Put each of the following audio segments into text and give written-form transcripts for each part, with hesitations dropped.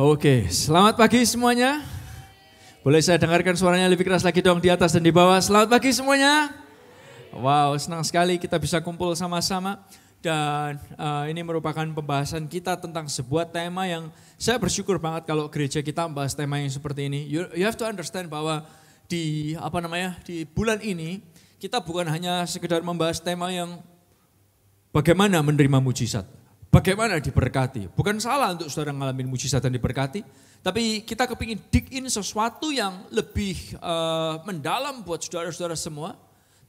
Oke, selamat pagi semuanya. Boleh saya dengarkan suaranya lebih keras lagi dong di atas dan di bawah. Selamat pagi semuanya. Wow, senang sekali kita bisa kumpul sama-sama. Dan ini merupakan pembahasan kita tentang sebuah tema yang saya bersyukur banget kalau gereja kita membahas tema yang seperti ini. You have to understand bahwa di bulan ini kita bukan hanya sekedar membahas tema yang bagaimana menerima mujizat. Bagaimana diberkati. Bukan salah untuk saudara ngalamin mujizat dan diberkati. Tapi kita kepingin dig in sesuatu yang lebih mendalam buat saudara-saudara semua.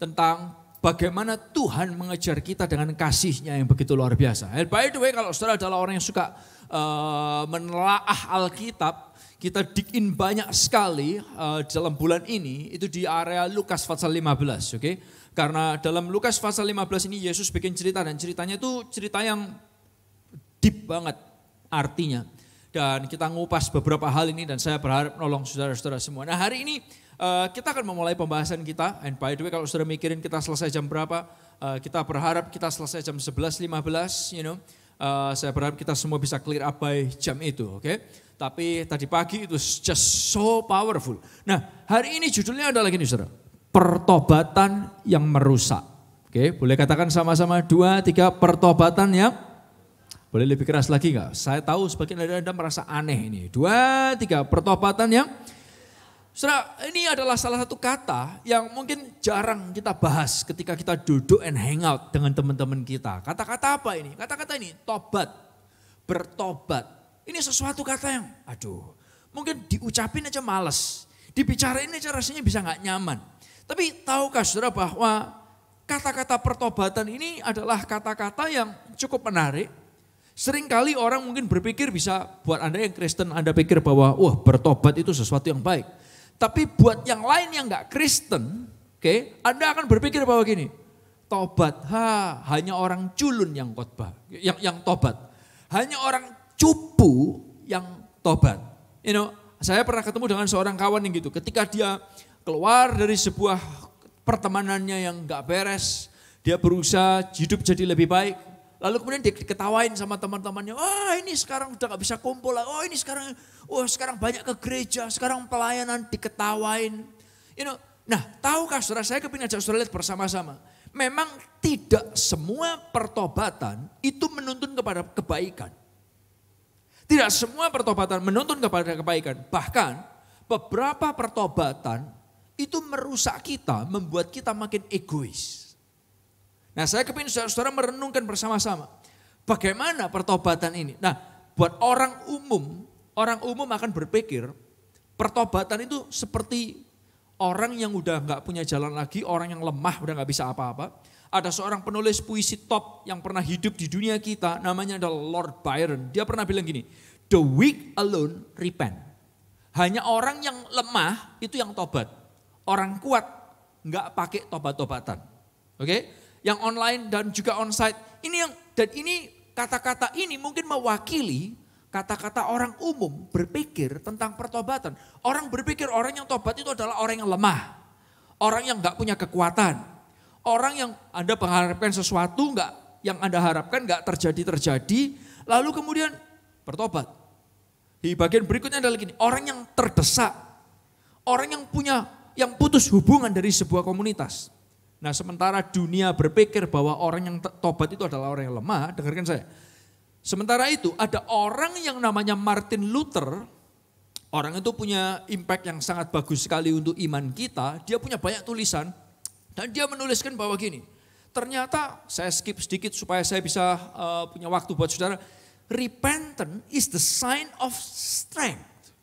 Tentang bagaimana Tuhan mengejar kita dengan kasih-Nya yang begitu luar biasa. And by the way, kalau saudara adalah orang yang suka menelaah Alkitab. Kita dig in banyak sekali dalam bulan ini. Itu di area Lukas pasal 15. Okay? Karena dalam Lukas pasal 15 ini Yesus bikin cerita. Dan ceritanya itu cerita yang deep banget artinya. Dan kita ngupas beberapa hal ini dan saya berharap nolong saudara-saudara semua. Nah hari ini kita akan memulai pembahasan kita. And by the way kalau saudara mikirin kita selesai jam berapa, kita berharap kita selesai jam 11.15, saya berharap kita semua bisa clear up by jam itu, oke? Tapi tadi pagi itu just so powerful. Nah hari ini judulnya adalah gini saudara, pertobatan yang merusak. Oke, boleh katakan sama-sama 2, 3, pertobatan yang boleh lebih keras lagi enggak? Saya tahu sebagian dari Anda merasa aneh ini. 2, 3, pertobatan yang... Saudara, ini adalah salah satu kata yang mungkin jarang kita bahas ketika kita duduk and hang out dengan teman-teman kita. Kata-kata apa ini? Kata-kata ini, tobat, bertobat. Ini sesuatu kata yang, mungkin diucapin aja males. Dibicarain aja rasanya bisa enggak nyaman. Tapi tahukah saudara bahwa kata-kata pertobatan ini adalah kata-kata yang cukup menarik. Seringkali orang mungkin berpikir bisa buat Anda yang Kristen, Anda pikir bahwa bertobat itu sesuatu yang baik. Tapi buat yang lain yang enggak Kristen, Anda akan berpikir bahwa gini, tobat, hanya orang culun yang yang tobat. Hanya orang cupu yang tobat. Saya pernah ketemu dengan seorang kawan yang gitu, ketika dia keluar dari sebuah pertemanannya yang enggak beres, dia berusaha hidup jadi lebih baik. Lalu kemudian dia diketawain sama teman-temannya, ini sekarang udah gak bisa kumpul lah, ini sekarang banyak ke gereja, sekarang pelayanan diketawain. Nah tahukah saudara, saya kepingin ajak saudara lihat bersama-sama. Memang tidak semua pertobatan itu menuntun kepada kebaikan. Tidak semua pertobatan menuntun kepada kebaikan. Bahkan beberapa pertobatan itu merusak kita, membuat kita makin egois. Nah saya kepingin saudara merenungkan bersama-sama. Bagaimana pertobatan ini? Nah buat orang umum akan berpikir pertobatan itu seperti orang yang udah gak punya jalan lagi, orang yang lemah udah gak bisa apa-apa. Ada seorang penulis puisi top yang pernah hidup di dunia kita, namanya adalah Lord Byron. Dia pernah bilang gini, the weak alone repent. Hanya orang yang lemah itu yang tobat. Orang kuat gak pakai tobat-tobatan. Oke? Yang online dan juga onsite. Ini kata-kata ini mungkin mewakili kata-kata orang umum berpikir tentang pertobatan. Orang berpikir orang yang tobat itu adalah orang yang lemah. Orang yang gak punya kekuatan. Orang yang Anda mengharapkan sesuatu yang Anda harapkan gak terjadi. Lalu kemudian bertobat. Di bagian berikutnya adalah gini, orang yang terdesak. Orang yang putus hubungan dari sebuah komunitas. Nah sementara dunia berpikir bahwa orang yang tobat itu adalah orang yang lemah, dengarkan saya. Sementara itu ada orang yang namanya Martin Luther, orang itu punya impact yang sangat bagus sekali untuk iman kita. Dia punya banyak tulisan dan dia menuliskan bahwa gini, ternyata saya skip sedikit supaya saya bisa punya waktu buat saudara. Repentance is the sign of strength.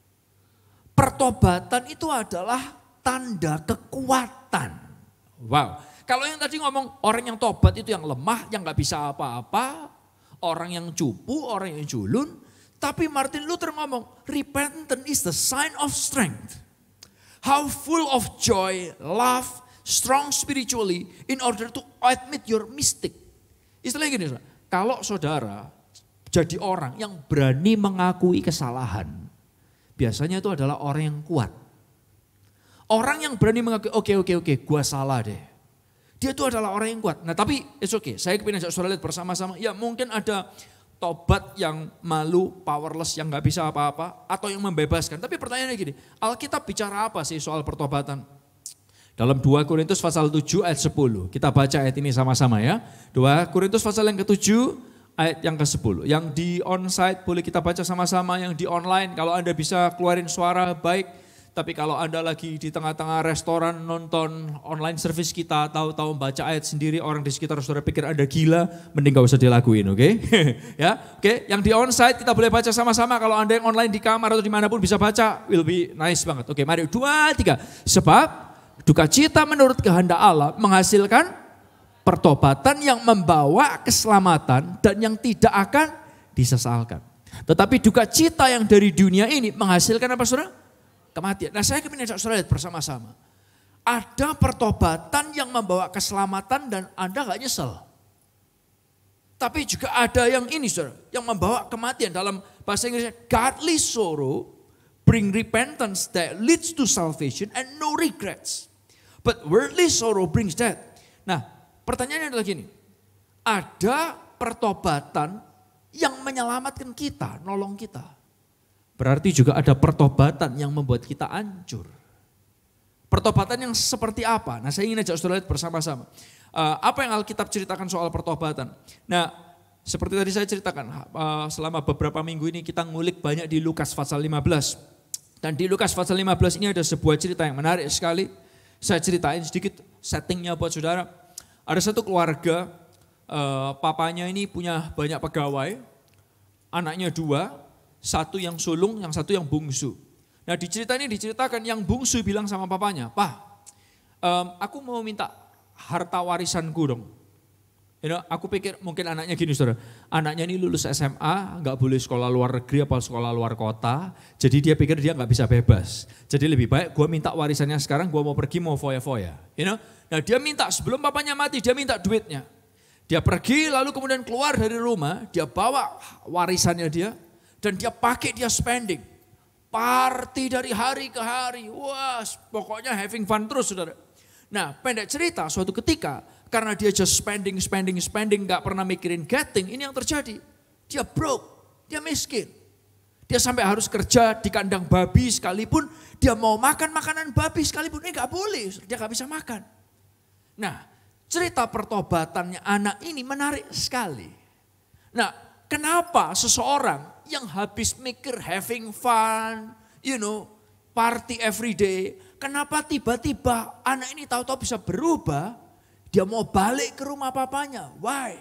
Pertobatan itu adalah tanda kekuatan. Wow, kalau yang tadi ngomong orang yang tobat itu yang lemah, yang gak bisa apa-apa, orang yang cupu, orang yang culun. Tapi Martin Luther ngomong, repentance is the sign of strength. How full of joy, love, strong spiritually in order to admit your mistake. Istilahnya gini, kalau saudara jadi orang yang berani mengakui kesalahan, biasanya itu adalah orang yang kuat. Orang yang berani mengakui, oke, gua salah deh. Dia itu adalah orang yang kuat. Nah tapi it's okay, saya ingin ajak saudara lihat bersama-sama. Ya mungkin ada tobat yang malu, powerless, yang gak bisa apa-apa, atau yang membebaskan. Tapi pertanyaannya gini, Alkitab bicara apa sih soal pertobatan? Dalam 2 Korintus pasal 7 ayat 10, kita baca ayat ini sama-sama ya. 2 Korintus pasal yang ke-7 ayat yang ke-10. Yang di onsite boleh kita baca sama-sama, yang di online kalau Anda bisa keluarin suara baik. Tapi kalau Anda lagi di tengah-tengah restoran nonton online service kita, tahu-tahu baca ayat sendiri, orang di sekitar saudara pikir Anda gila, mending gak usah dilakuin, oke? Ya, oke. Yang di onsite kita boleh baca sama-sama, kalau Anda yang online di kamar atau dimanapun bisa baca, will be nice banget. Oke, mari 2, 3. Sebab duka cita menurut kehendak Allah menghasilkan pertobatan yang membawa keselamatan dan yang tidak akan disesalkan. Tetapi duka cita yang dari dunia ini menghasilkan apa saudara? Kematian. Nah saya ingin ajak saudara lihat bersama-sama. Ada pertobatan yang membawa keselamatan dan Anda gak nyesel. Tapi juga ada yang ini saudara, yang membawa kematian. Dalam bahasa Inggrisnya, godly sorrow bring repentance that leads to salvation and no regrets. But worldly sorrow brings death. Nah pertanyaannya adalah gini, ada pertobatan yang menyelamatkan kita, nolong kita. Berarti juga ada pertobatan yang membuat kita hancur. Pertobatan yang seperti apa? Nah saya ingin ajak saudara lihat bersama-sama. Apa yang Alkitab ceritakan soal pertobatan? Nah seperti tadi saya ceritakan, selama beberapa minggu ini kita ngulik banyak di Lukas pasal 15. Dan di Lukas pasal 15 ini ada sebuah cerita yang menarik sekali. Saya ceritain sedikit settingnya buat saudara. Ada satu keluarga, papanya ini punya banyak pegawai, anaknya 2. Satu yang sulung, yang satu yang bungsu. Nah di cerita ini diceritakan yang bungsu bilang sama papanya, "Pak, aku mau minta harta warisanku dong." Aku pikir mungkin anaknya gini saudara, anaknya ini lulus SMA, nggak boleh sekolah luar negeri apa sekolah luar kota, jadi dia pikir dia nggak bisa bebas. Jadi lebih baik gue minta warisannya sekarang, gue mau pergi mau foya-foya. Nah dia minta sebelum papanya mati, dia minta duitnya. Dia pergi lalu kemudian keluar dari rumah, dia bawa warisannya dia, dan dia pakai, dia spending. Party dari hari ke hari. Wah, pokoknya having fun terus saudara. Nah pendek cerita, suatu ketika karena dia just spending, gak pernah mikirin getting, ini yang terjadi. Dia broke, dia miskin. Dia sampai harus kerja di kandang babi sekalipun, dia mau makan makanan babi sekalipun, gak boleh, dia gak bisa makan. Nah cerita pertobatannya anak ini menarik sekali. Nah kenapa seseorang yang habis mikir having fun, party every day, kenapa tiba-tiba anak ini tahu-tahu bisa berubah, dia mau balik ke rumah papanya, why?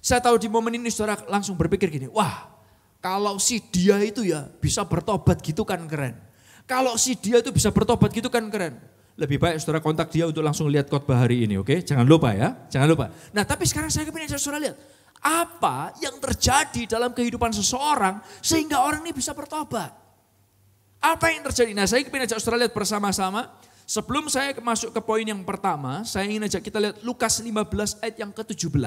Saya tahu di momen ini saudara langsung berpikir gini, wah kalau si dia itu ya bisa bertobat gitu kan keren. Kalau si dia itu bisa bertobat gitu kan keren. Lebih baik saudara kontak dia untuk langsung lihat khotbah hari ini, oke? Jangan lupa ya, jangan lupa. Nah tapi sekarang saya ingin saudara lihat, apa yang terjadi dalam kehidupan seseorang sehingga orang ini bisa bertobat? Apa yang terjadi? Nah saya ingin ajak saudara lihat bersama-sama. Sebelum saya masuk ke poin yang pertama, saya ingin ajak kita lihat Lukas 15 ayat yang ke-17.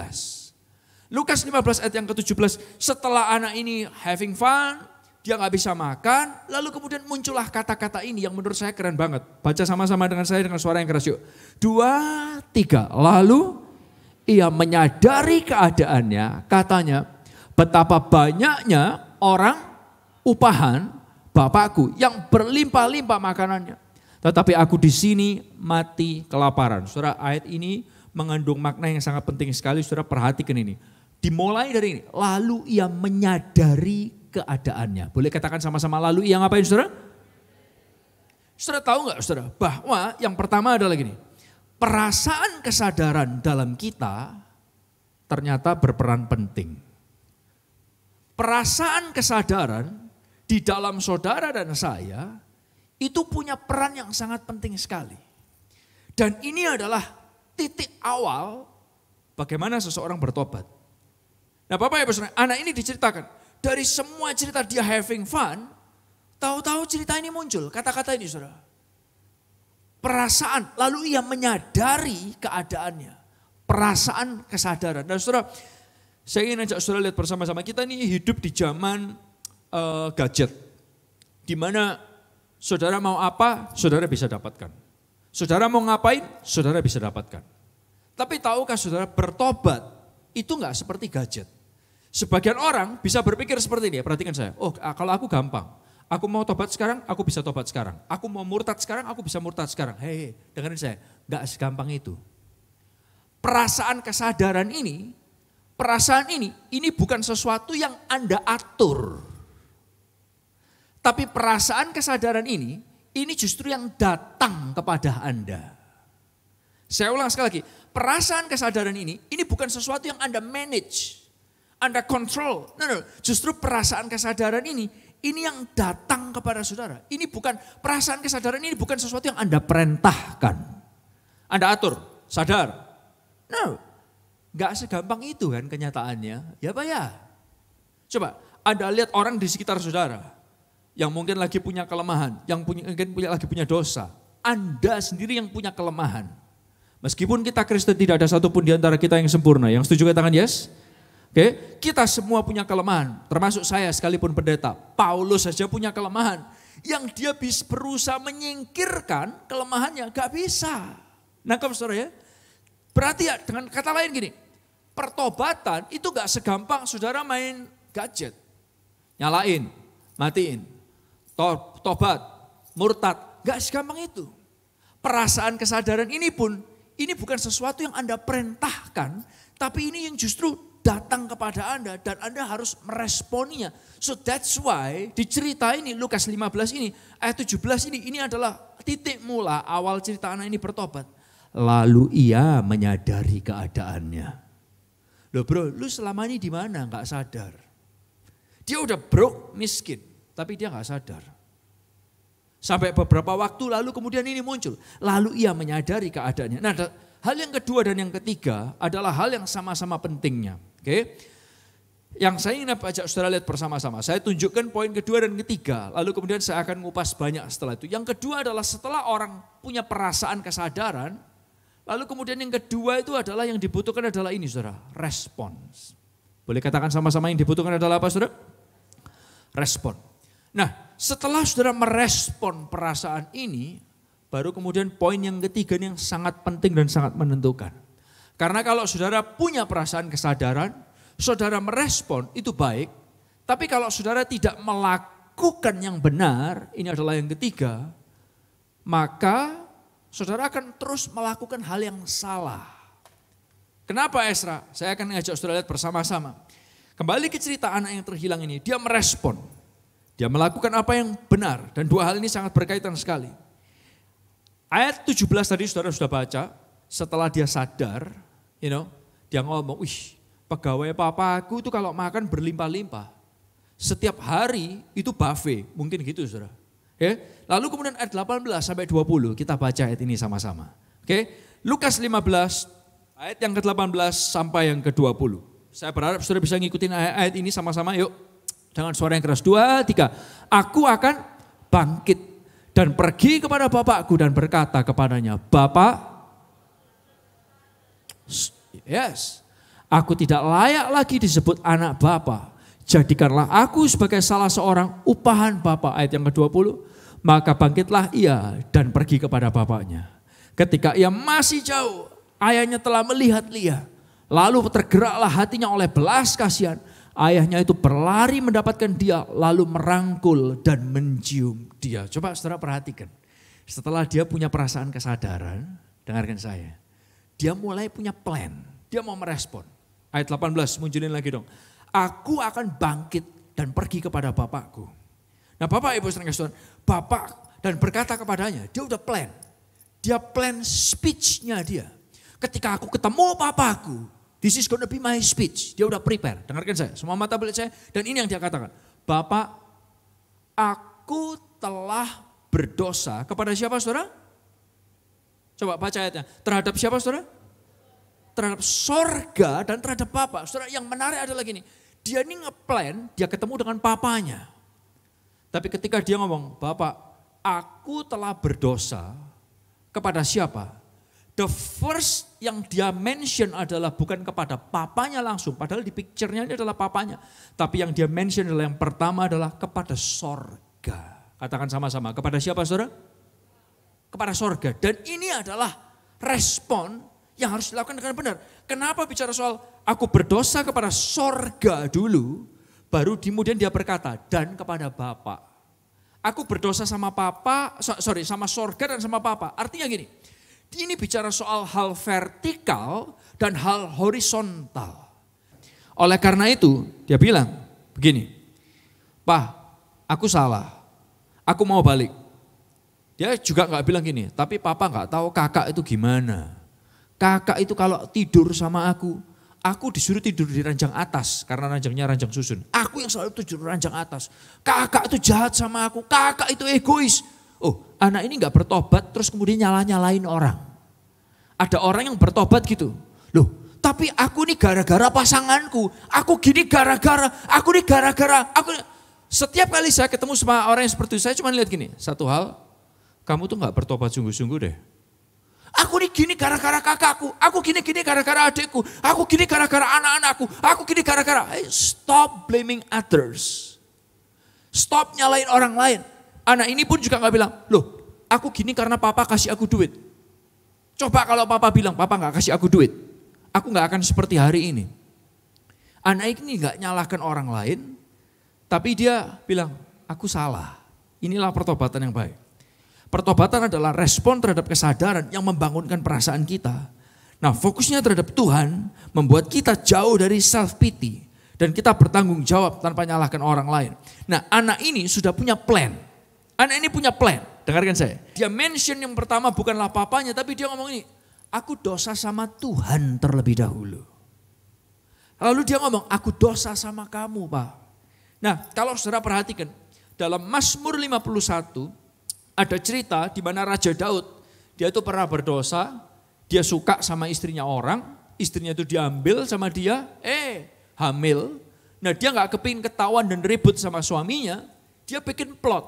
Lukas 15 ayat yang ke-17, setelah anak ini having fun, dia gak bisa makan, lalu kemudian muncullah kata-kata ini yang menurut saya keren banget. Baca sama-sama dengan saya dengan suara yang keras yuk. 2, 3, lalu ia menyadari keadaannya, katanya, betapa banyaknya orang upahan Bapakku yang berlimpah-limpah makanannya. Tetapi aku di sini mati kelaparan. Saudara, ayat ini mengandung makna yang sangat penting sekali, saudara perhatikan ini. Dimulai dari ini, lalu ia menyadari keadaannya. Boleh katakan sama-sama lalu ia ngapain saudara? Saudara tahu nggak saudara, bahwa yang pertama adalah gini. Perasaan kesadaran dalam kita ternyata berperan penting. Perasaan kesadaran di dalam saudara dan saya itu punya peran yang sangat penting sekali. Dan ini adalah titik awal bagaimana seseorang bertobat. Nah Bapak Ibu Saudara, anak ini diceritakan. Dari semua cerita dia having fun, tahu-tahu cerita ini muncul, kata-kata ini saudara. Perasaan, lalu ia menyadari keadaannya. Perasaan kesadaran. Dan saudara, saya ingin ajak saudara lihat bersama-sama. Kita ini hidup di zaman gadget. Di mana saudara mau apa, saudara bisa dapatkan. Saudara mau ngapain, saudara bisa dapatkan. Tapi tahukah saudara, bertobat itu enggak seperti gadget. Sebagian orang bisa berpikir seperti ini, perhatikan saya. Oh, kalau aku gampang. Aku mau tobat sekarang, aku bisa tobat sekarang. Aku mau murtad sekarang, aku bisa murtad sekarang. Hei, dengerin saya, gak segampang itu. Perasaan kesadaran ini, ini bukan sesuatu yang Anda atur. Tapi perasaan kesadaran ini justru yang datang kepada Anda. Saya ulang sekali lagi, perasaan kesadaran ini bukan sesuatu yang Anda manage. Anda kontrol. No. Justru perasaan kesadaran ini yang datang kepada saudara. Ini bukan, perasaan kesadaran ini bukan sesuatu yang Anda perintahkan. Anda atur, sadar. No, gak segampang itu kan kenyataannya. Ya Pak ya. Coba, Anda lihat orang di sekitar saudara. Yang mungkin lagi punya kelemahan, yang lagi punya dosa. Anda sendiri yang punya kelemahan. Meskipun kita Kristen tidak ada satupun di antara kita yang sempurna. Yang setuju katakan yes? Oke, kita semua punya kelemahan, termasuk saya sekalipun pendeta. Paulus saja punya kelemahan, yang dia bisa berusaha menyingkirkan kelemahannya, gak bisa. Nangkep saudara ya? Berarti ya dengan kata lain gini, pertobatan itu gak segampang saudara main gadget. Nyalain, matiin, tobat, murtad, gak segampang itu. Perasaan kesadaran ini pun, ini bukan sesuatu yang Anda perintahkan, tapi ini yang justru datang kepada Anda dan Anda harus meresponinya. So that's why di cerita ini Lukas 15 ini, ayat 17 ini adalah titik mula awal cerita anak ini bertobat. Lalu ia menyadari keadaannya. Loh bro, lu selama ini di mana nggak sadar? Dia udah broke, miskin, tapi dia nggak sadar. Sampai beberapa waktu lalu kemudian ini muncul. Lalu ia menyadari keadaannya. Nah, hal yang kedua dan yang ketiga adalah hal yang sama-sama pentingnya. Oke, yang saya ingin ajak saudara lihat bersama-sama. Saya tunjukkan poin kedua dan ketiga, lalu kemudian saya akan ngupas banyak setelah itu. Yang kedua adalah setelah orang punya perasaan kesadaran, lalu kemudian yang kedua itu adalah yang dibutuhkan adalah ini saudara, respons. Boleh katakan sama-sama yang dibutuhkan adalah apa saudara? Respon. Nah, setelah saudara merespon perasaan ini, baru kemudian poin yang ketiga yang sangat penting dan sangat menentukan. Karena kalau saudara punya perasaan kesadaran, saudara merespon itu baik. Tapi kalau saudara tidak melakukan yang benar, ini adalah yang ketiga, maka saudara akan terus melakukan hal yang salah. Kenapa Esra? Saya akan mengajak saudara lihat bersama-sama. Kembali ke cerita anak yang terhilang ini, dia merespon. Dia melakukan apa yang benar dan dua hal ini sangat berkaitan sekali. Ayat 17 tadi saudara sudah baca, setelah dia sadar, dia ngomong, wih pegawai papaku itu kalau makan berlimpah-limpah. Setiap hari itu buffet, mungkin gitu saudara. Oke? Lalu kemudian ayat 18 sampai 20, kita baca ayat ini sama-sama. Oke? Lukas 15, ayat yang ke-18 sampai yang ke-20. Saya berharap saudara bisa ngikutin ayat ini sama-sama, yuk. Dengan suara yang keras, 2, 3. Aku akan bangkit dan pergi kepada bapakku dan berkata kepadanya, Bapak, yes, aku tidak layak lagi disebut anak Bapa. Jadikanlah aku sebagai salah seorang upahan Bapa. Ayat yang ke-20, maka bangkitlah ia dan pergi kepada bapaknya. Ketika ia masih jauh, ayahnya telah melihat Lia. Lalu tergeraklah hatinya oleh belas kasihan. Ayahnya itu berlari mendapatkan dia, lalu merangkul dan mencium dia. Coba saudara perhatikan. Setelah dia punya perasaan kesadaran, dengarkan saya. Dia mulai punya plan, dia mau merespon. Ayat 18, munculin lagi dong. Aku akan bangkit dan pergi kepada bapakku. Nah bapak ibu saudara sekalian, bapak dan berkata kepadanya, dia udah plan. Dia plan speech-nya dia. Ketika aku ketemu bapakku, this is gonna be my speech. Dia udah prepare, dengarkan saya, semua mata balik saya. Dan ini yang dia katakan, Bapak, aku telah berdosa kepada siapa saudara? Coba baca ayatnya, terhadap siapa saudara? Terhadap sorga dan terhadap Bapak. Saudara, yang menarik adalah gini, dia ini ngeplan, dia ketemu dengan papanya. Tapi ketika dia ngomong, Bapak, aku telah berdosa kepada siapa? The first yang dia mention adalah bukan kepada papanya langsung, padahal di picture-nya ini adalah papanya. Tapi yang dia mention adalah yang pertama adalah kepada sorga. Katakan sama-sama, kepada siapa saudara? Kepada sorga. Dan ini adalah respon yang harus dilakukan dengan benar. Kenapa bicara soal aku berdosa kepada sorga dulu, baru kemudian dia berkata, dan kepada Bapa. Aku berdosa sama sama sorga dan sama Bapa. Artinya gini, ini bicara soal hal vertikal dan hal horizontal. Oleh karena itu, dia bilang begini, Pak, aku salah, aku mau balik. Dia juga gak bilang gini, tapi Papa gak tahu kakak itu gimana. Kakak itu kalau tidur sama aku disuruh tidur di ranjang atas karena ranjangnya ranjang susun. Aku yang selalu tidur di ranjang atas. Kakak itu jahat sama aku, kakak itu egois. Oh, anak ini gak bertobat terus kemudian nyalain orang. Ada orang yang bertobat gitu. Loh, tapi aku ini gara-gara pasanganku. Aku gini gara-gara, aku ini gara-gara. Setiap kali saya ketemu sama orang yang seperti itu, saya cuma lihat gini. Satu hal, kamu tuh gak bertobat sungguh-sungguh deh. Aku ini gini gara-gara kakakku, aku gini-gini gara-gara adikku, aku gini gara-gara anak-anakku, aku gini gara-gara. Stop blaming others. Stop nyalain orang lain. Anak ini pun juga gak bilang, loh aku gini karena papa kasih aku duit. Coba kalau papa bilang, papa gak kasih aku duit, aku gak akan seperti hari ini. Anak ini gak nyalahkan orang lain, tapi dia bilang, aku salah. Inilah pertobatan yang baik. Pertobatan adalah respon terhadap kesadaran yang membangunkan perasaan kita. Nah, fokusnya terhadap Tuhan membuat kita jauh dari self pity dan kita bertanggung jawab tanpa menyalahkan orang lain. Nah, anak ini sudah punya plan. Anak ini punya plan. Dengarkan saya. Dia mention yang pertama bukanlah papanya, tapi dia ngomong ini, aku dosa sama Tuhan terlebih dahulu. Lalu dia ngomong, aku dosa sama kamu, Pak. Nah, kalau saudara perhatikan, dalam Mazmur 51, ada cerita di mana Raja Daud, dia itu pernah berdosa, dia suka sama istrinya orang, istrinya itu diambil sama dia, hamil. Nah dia gak kepingin ketahuan dan ribut sama suaminya, dia bikin plot.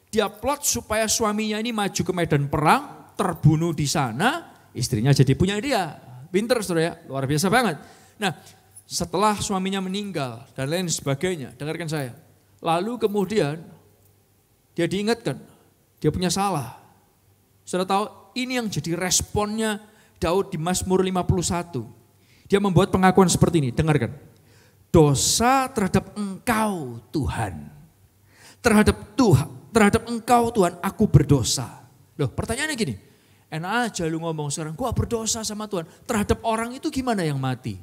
Dia plot supaya suaminya ini maju ke medan perang, terbunuh di sana, istrinya jadi punya dia. Pinter saudara ya, luar biasa banget. Nah setelah suaminya meninggal dan lain sebagainya, dengarkan saya. Lalu kemudian dia diingatkan, dia punya salah. Saudara tahu ini yang jadi responnya Daud di Mazmur 51. Dia membuat pengakuan seperti ini, dengarkan. Dosa terhadap Engkau Tuhan. Terhadap Engkau Tuhan aku berdosa. Loh pertanyaannya gini, enak aja lu ngomong sekarang, gua berdosa sama Tuhan. Terhadap orang itu gimana yang mati?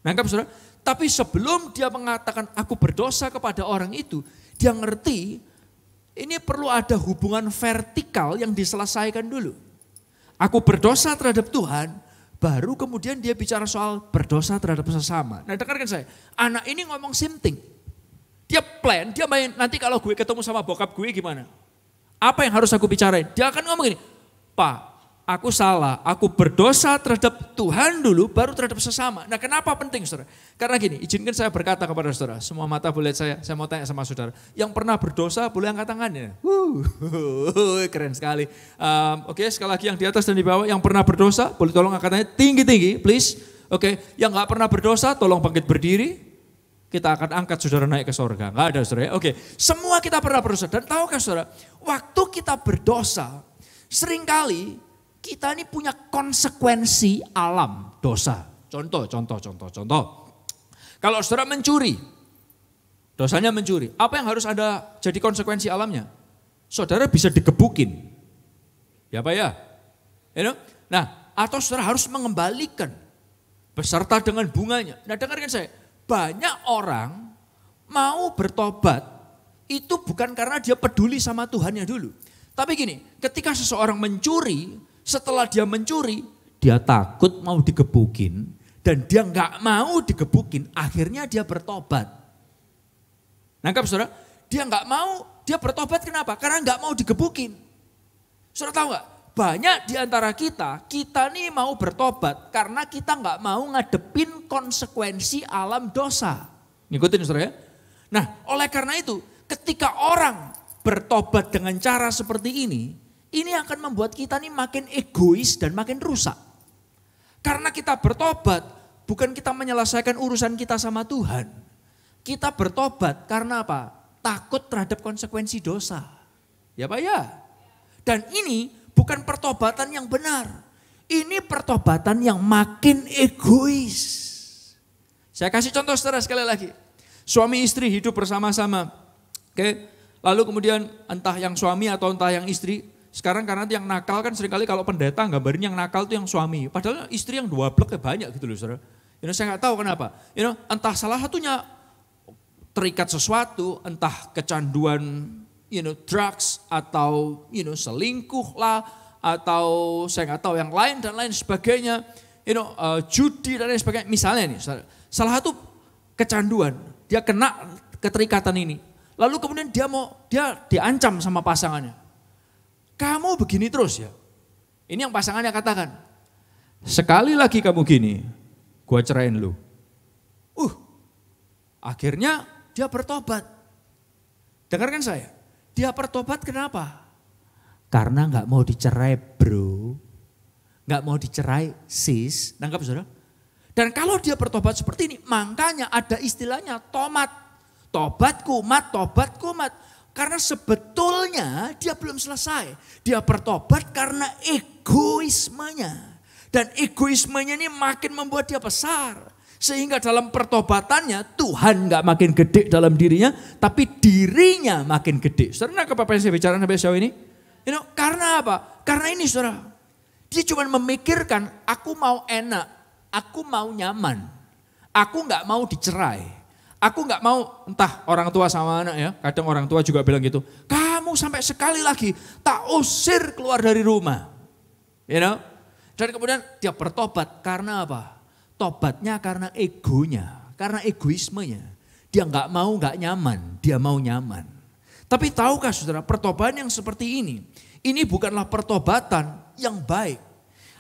Nangkap saudara? Tapi sebelum dia mengatakan aku berdosa kepada orang itu, dia ngerti ini perlu ada hubungan vertikal yang diselesaikan dulu. Aku berdosa terhadap Tuhan, baru kemudian dia bicara soal berdosa terhadap sesama. Nah dengarkan saya, anak ini ngomong same thing. Dia plan, dia main, nanti kalau gue ketemu sama bokap gue gimana? Apa yang harus aku bicarain? Dia akan ngomong gini, Pak, aku salah, aku berdosa terhadap Tuhan dulu, baru terhadap sesama. Nah kenapa penting saudara? Karena gini, izinkan saya berkata kepada saudara, semua mata boleh saya mau tanya sama saudara. Yang pernah berdosa boleh angkat tangannya. Keren sekali. Oke, sekali lagi yang di atas dan di bawah, yang pernah berdosa boleh tolong angkat tangannya tinggi-tinggi please. Oke, yang gak pernah berdosa tolong bangkit berdiri. Kita akan angkat saudara naik ke sorga. Gak ada saudara ya? Oke, semua kita pernah berdosa. Dan tahukah saudara, waktu kita berdosa, seringkali kita ini punya konsekuensi alam dosa. Contoh. Kalau saudara mencuri, dosanya mencuri. Apa yang harus ada jadi konsekuensi alamnya? Saudara bisa digebukin. Ya Pak ya? Nah, atau saudara harus mengembalikan beserta dengan bunganya. Nah dengarkan saya, banyak orang mau bertobat itu bukan karena dia peduli sama Tuhannya dulu. Tapi gini, ketika seseorang mencuri, setelah dia mencuri, dia takut mau digebukin dan dia nggak mau digebukin, akhirnya dia bertobat. Nangkap saudara? Dia nggak mau, dia bertobat kenapa? Karena nggak mau digebukin. Saudara tahu nggak? Banyak di antara kita nih mau bertobat karena kita nggak mau ngadepin konsekuensi alam dosa. Ngikutin saudara ya? Nah oleh karena itu ketika orang bertobat dengan cara seperti ini akan membuat kita nih makin egois dan makin rusak. Karena kita bertobat bukan kita menyelesaikan urusan kita sama Tuhan. Kita bertobat karena apa? Takut terhadap konsekuensi dosa. Ya Pak ya? Dan ini bukan pertobatan yang benar. Ini pertobatan yang makin egois. Saya kasih contoh saudara sekali lagi. Suami istri hidup bersama-sama. Oke. Lalu kemudian entah yang suami atau entah yang istri. Sekarang karena yang nakal kan seringkali kalau pendeta gambarin yang nakal itu yang suami. Padahal istri yang dua blok banyak gitu loh saudara. Saya nggak tahu kenapa. Entah salah satunya terikat sesuatu, entah kecanduan drugs atau selingkuh lah, atau saya nggak tahu yang lain dan lain sebagainya, judi dan lain sebagainya. Misalnya nih, salah satu kecanduan, dia kena keterikatan ini. Lalu kemudian dia diancam sama pasangannya. Kamu begini terus ya. Ini yang pasangannya katakan. Sekali lagi kamu gini, gua cerain lu. Akhirnya dia bertobat. Dengarkan saya. Dia bertobat kenapa? Karena gak mau dicerai bro. Gak mau dicerai sis. Nangkap saudara? Dan kalau dia bertobat seperti ini, makanya ada istilahnya tomat. Tobat kumat, tobat kumat. Karena sebetulnya dia belum selesai. Dia bertobat karena egoismenya. Dan egoismenya ini makin membuat dia besar. Sehingga dalam pertobatannya Tuhan gak makin gede dalam dirinya. Tapi dirinya makin gede. Saudara nangkap apa yang saya bicara sampai sejauh ini? Karena apa? Karena ini saudara. Dia cuma memikirkan aku mau enak. Aku mau nyaman. Aku gak mau dicerai. Aku gak mau entah orang tua sama anak ya. Kadang orang tua juga bilang gitu. Kamu sampai sekali lagi tak usir keluar dari rumah. Dan kemudian dia bertobat karena apa? Tobatnya karena egonya. Karena egoismenya. Dia gak mau gak nyaman. Dia mau nyaman. Tapi tahukah saudara pertobatan yang seperti ini bukanlah pertobatan yang baik.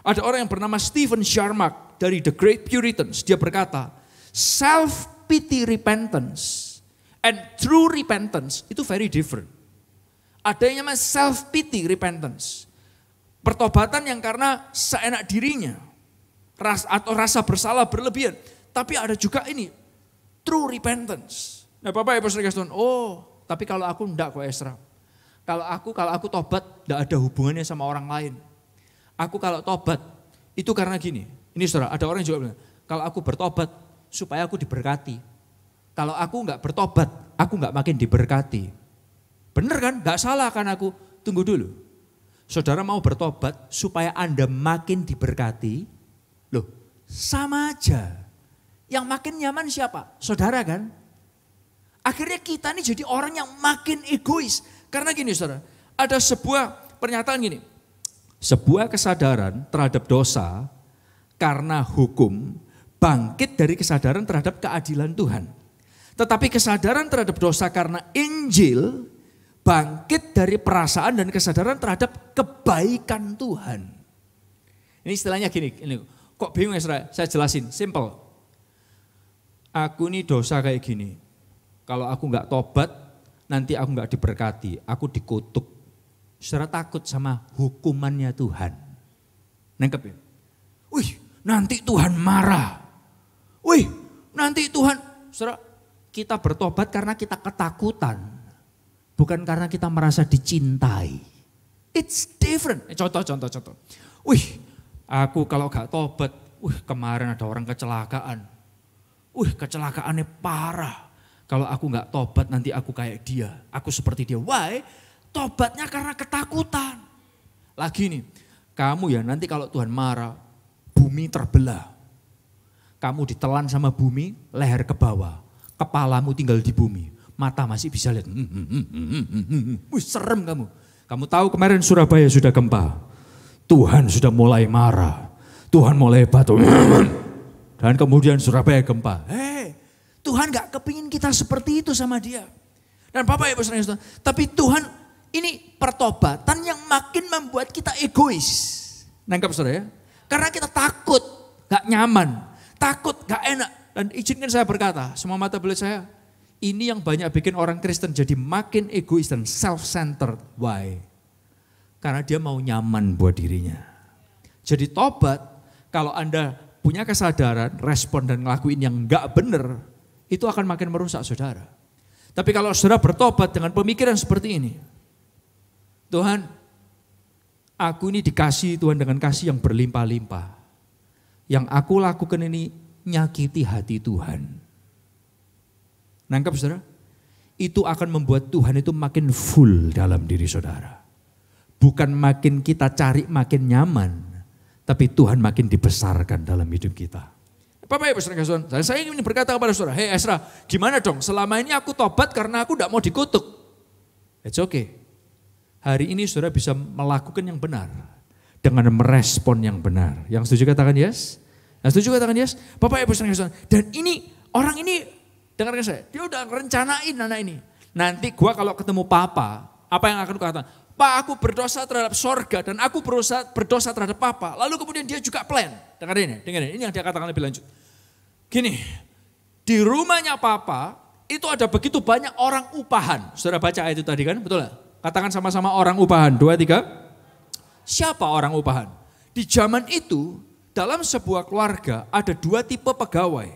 Ada orang yang bernama Stephen Sharmak dari The Great Puritans. Dia berkata, self-pity repentance and true repentance itu very different. Ada yang namanya self-pity repentance. Pertobatan yang karena seenak dirinya. Atau rasa bersalah berlebihan. Tapi ada juga ini, true repentance. Nah Bapak Ibu Saudara sekalian, tapi kalau aku enggak kok Esra. Kalau aku tobat enggak ada hubungannya sama orang lain. Aku kalau tobat itu karena gini. Ini saudara, ada orang yang juga bilang, kalau aku bertobat supaya aku diberkati. Kalau aku enggak bertobat, aku enggak makin diberkati. Bener kan? Enggak salah kan aku? Tunggu dulu. Saudara mau bertobat supaya Anda makin diberkati. Loh, sama aja. Yang makin nyaman siapa? Saudara kan? Akhirnya kita ini jadi orang yang makin egois. Karena gini saudara, ada sebuah pernyataan gini. Sebuah kesadaran terhadap dosa karena hukum bangkit dari kesadaran terhadap keadilan Tuhan. Tetapi kesadaran terhadap dosa karena Injil bangkit dari perasaan dan kesadaran terhadap kebaikan Tuhan. Ini istilahnya gini, kok bingung ya saudara? Saya jelasin, simple. Aku ini dosa kayak gini. Kalau aku enggak tobat, nanti aku enggak diberkati, aku dikutuk. Saudara takut sama hukumannya Tuhan. Nangkep ya? Nanti Tuhan marah. Nanti Tuhan, saudara, kita bertobat karena kita ketakutan. Bukan karena kita merasa dicintai. It's different. Contoh. Aku kalau gak tobat, kemarin ada orang kecelakaan. Kecelakaannya parah. Kalau aku gak tobat nanti aku kayak dia. Aku seperti dia. Why? Tobatnya karena ketakutan. Lagi nih, kamu ya nanti kalau Tuhan marah, bumi terbelah. Kamu ditelan sama bumi, leher ke bawah. Kepalamu tinggal di bumi. Mata masih bisa lihat. Serem kamu. Kamu tahu kemarin Surabaya sudah gempa. Tuhan sudah mulai marah. Tuhan mulai batu. Dan kemudian Surabaya gempa. Tuhan gak kepingin kita seperti itu sama dia. Dan Bapak Ibu Saudara, tapi Tuhan ini pertobatan yang makin membuat kita egois. Nangkap saudara ya? Karena kita takut, gak nyaman, takut, gak enak. Dan izinkan saya berkata, semua mata beliau saya, ini yang banyak bikin orang Kristen jadi makin egois dan self-centered. Why? Karena dia mau nyaman buat dirinya. Jadi tobat, kalau Anda punya kesadaran, respon dan ngelakuin yang gak benar, itu akan makin merusak saudara. Tapi kalau saudara bertobat dengan pemikiran seperti ini, Tuhan, Aku ini dikasih Tuhan dengan kasih yang berlimpah-limpah. Yang aku lakukan ini nyakiti hati Tuhan. Nangkap saudara? Itu akan membuat Tuhan itu makin full dalam diri saudara. Bukan makin kita cari makin nyaman, tapi Tuhan makin dibesarkan dalam hidup kita. Bapak Ibu saudara, saya ingin berkata kepada saudara, hei Ezra, gimana dong? Selama ini aku tobat karena aku tidak mau dikutuk. It's okay. Hari ini saudara bisa melakukan yang benar dengan merespon yang benar. Yang setuju katakan yes? Yang setuju katakan yes? Bapak Ibu saudara, dan ini orang ini dengarkan saya, dia udah rencanain anak ini. Nanti gua kalau ketemu papa, apa yang akan katakan? Pak, aku berdosa terhadap sorga dan aku berdosa terhadap papa. Lalu kemudian dia juga plan. Dengarin ini yang dia katakan lebih lanjut. Gini, di rumahnya papa itu ada begitu banyak orang upahan. Saudara baca ayat itu tadi kan, betul gak? Katakan sama-sama orang upahan, 2, 3. Siapa orang upahan? Di zaman itu, dalam sebuah keluarga ada 2 tipe pegawai.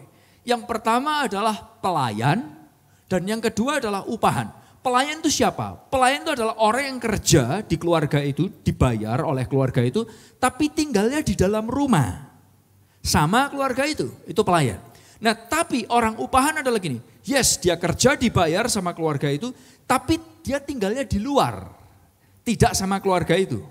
Yang pertama adalah pelayan dan yang kedua adalah upahan. Pelayan itu siapa? Pelayan itu adalah orang yang kerja di keluarga itu, dibayar oleh keluarga itu, tapi tinggalnya di dalam rumah. Sama keluarga itu pelayan. Nah tapi orang upahan adalah gini, yes dia kerja dibayar sama keluarga itu, tapi dia tinggalnya di luar. Tidak sama keluarga itu.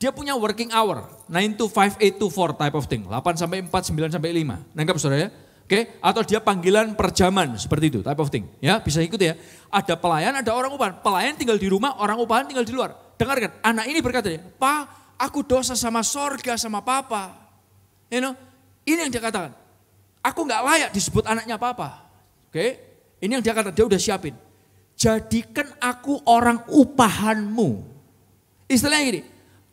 Dia punya working hour, 9 to 5, 8 to 4 type of thing. 8 sampai 4, 9 sampai 5. Nangkap saudara ya? Oke, atau dia panggilan per jaman seperti itu, type of thing. Ya, bisa ikut ya. Ada pelayan, ada orang upahan. Pelayan tinggal di rumah, orang upahan tinggal di luar. Dengarkan, anak ini berkata, "Pak, aku dosa sama sorga sama papa." You know, ini yang dia katakan. Aku nggak layak disebut anaknya papa. Oke, ini yang dia katakan, dia udah siapin. Jadikan aku orang upahanmu. Istilahnya gini,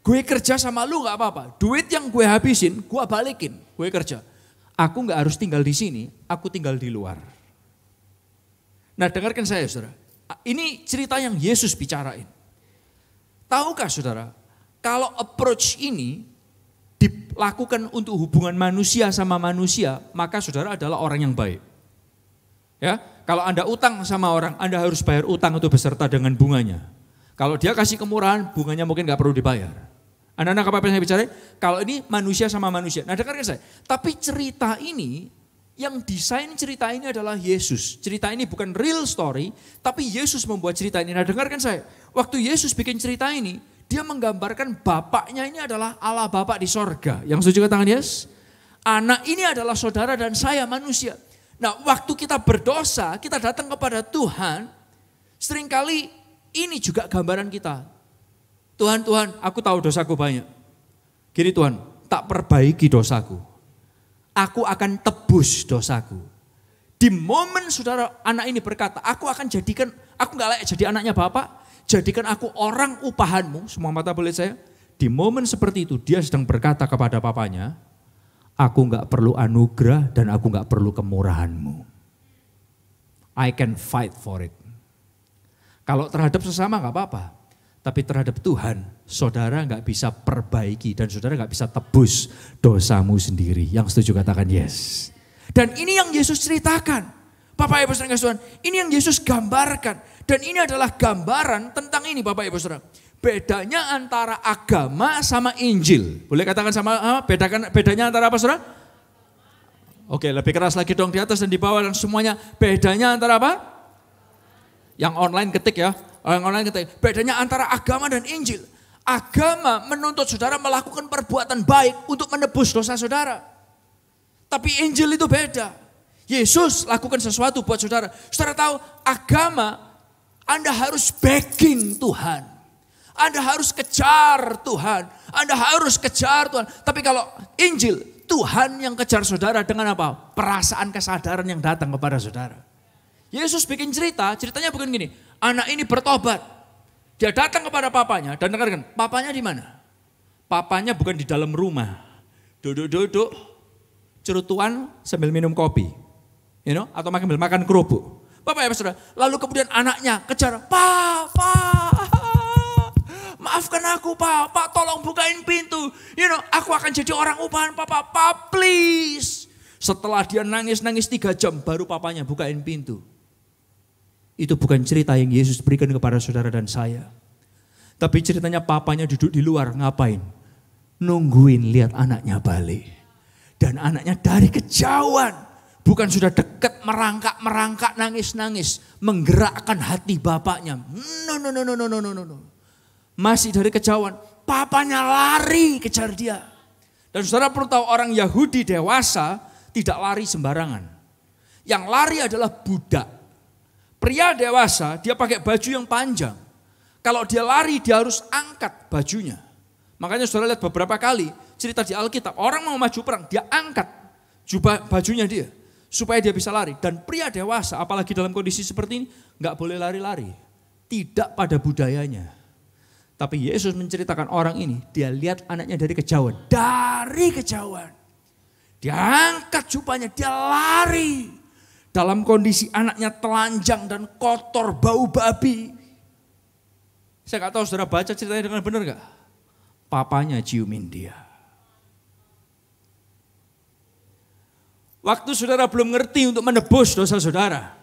gue kerja sama lu nggak apa-apa. Duit yang gue habisin, gue balikin. Gue kerja. Aku nggak harus tinggal di sini, aku tinggal di luar. Nah dengarkan saya saudara, ini cerita yang Yesus bicarain. Tahukah saudara, kalau approach ini dilakukan untuk hubungan manusia sama manusia, maka saudara adalah orang yang baik. Ya, kalau Anda utang sama orang, Anda harus bayar utang itu beserta dengan bunganya. Kalau dia kasih kemurahan, bunganya mungkin nggak perlu dibayar. Anak-anak apa yang saya bicara? Kalau ini manusia sama manusia. Nah dengarkan saya. Tapi cerita ini, yang desain cerita ini adalah Yesus. Cerita ini bukan real story, tapi Yesus membuat cerita ini. Nah dengarkan saya. Waktu Yesus bikin cerita ini, dia menggambarkan bapaknya ini adalah Allah Bapa di sorga. Yang setuju katakan yes? Anak ini adalah saudara dan saya manusia. Nah waktu kita berdosa, kita datang kepada Tuhan, seringkali ini juga gambaran kita. Tuhan, aku tahu dosaku banyak. Gini Tuhan, tak perbaiki dosaku. Aku akan tebus dosaku. Di momen saudara anak ini berkata, aku akan jadikan, aku gak layak jadi anaknya Bapak, jadikan aku orang upahanmu, semua mata boleh saya. Di momen seperti itu dia sedang berkata kepada papanya, aku gak perlu anugerah dan aku gak perlu kemurahanmu. I can fight for it. Kalau terhadap sesama gak apa-apa. Tapi terhadap Tuhan, saudara nggak bisa perbaiki dan saudara nggak bisa tebus dosamu sendiri. Yang setuju katakan yes. Dan ini yang Yesus ceritakan. Bapak Ibu Saudara Tuhan, ini yang Yesus gambarkan. Dan ini adalah gambaran tentang ini Bapak Ibu Saudara. Bedanya antara agama sama Injil. Boleh katakan sama bedanya antara apa Saudara? Oke, lebih keras lagi dong di atas dan di bawah dan semuanya. Bedanya antara apa? Yang online ketik ya. Orang lain kata, bedanya antara agama dan Injil. Agama menuntut saudara melakukan perbuatan baik untuk menebus dosa saudara. Tapi Injil itu beda. Yesus lakukan sesuatu buat saudara. Saudara tahu agama Anda harus backing Tuhan. Anda harus kejar Tuhan. Anda harus kejar Tuhan. Tapi kalau Injil, Tuhan yang kejar saudara dengan apa? Perasaan kesadaran yang datang kepada saudara. Yesus bikin ceritanya bukan gini. Anak ini bertobat. Dia datang kepada papanya dan dengarkan, papanya di mana? Papanya bukan di dalam rumah. Duduk-duduk, cerutuan sambil minum kopi. You know, atau makan kerupuk. Bapak Ibu Saudara, lalu kemudian anaknya kejar, Pak, maafkan aku Pak, tolong bukain pintu. You know, aku akan jadi orang upahan Pak, please. Setelah dia nangis 3 jam baru papanya bukain pintu. Itu bukan cerita yang Yesus berikan kepada saudara dan saya. Tapi ceritanya papanya duduk di luar, ngapain? Nungguin lihat anaknya balik. Dan anaknya dari kejauhan, bukan sudah dekat merangkak, nangis-nangis, menggerakkan hati bapaknya. No. Masih dari kejauhan, papanya lari kejar dia. Dan saudara perlu tahu, orang Yahudi dewasa tidak lari sembarangan. Yang lari adalah budak. Pria dewasa dia pakai baju yang panjang. Kalau dia lari dia harus angkat bajunya. Makanya saudara lihat beberapa kali cerita di Alkitab, orang mau maju perang, dia angkat bajunya dia supaya dia bisa lari. Dan pria dewasa, apalagi dalam kondisi seperti ini, nggak boleh lari-lari. Tidak pada budayanya. Tapi Yesus menceritakan orang ini, dia lihat anaknya dari kejauhan. Dari kejauhan. Dia angkat jubahnya, dia lari. Dalam kondisi anaknya telanjang dan kotor, bau babi. Saya nggak tahu saudara baca ceritanya dengan benar nggak? Papanya ciumin dia. Waktu saudara belum ngerti untuk menebus dosa saudara,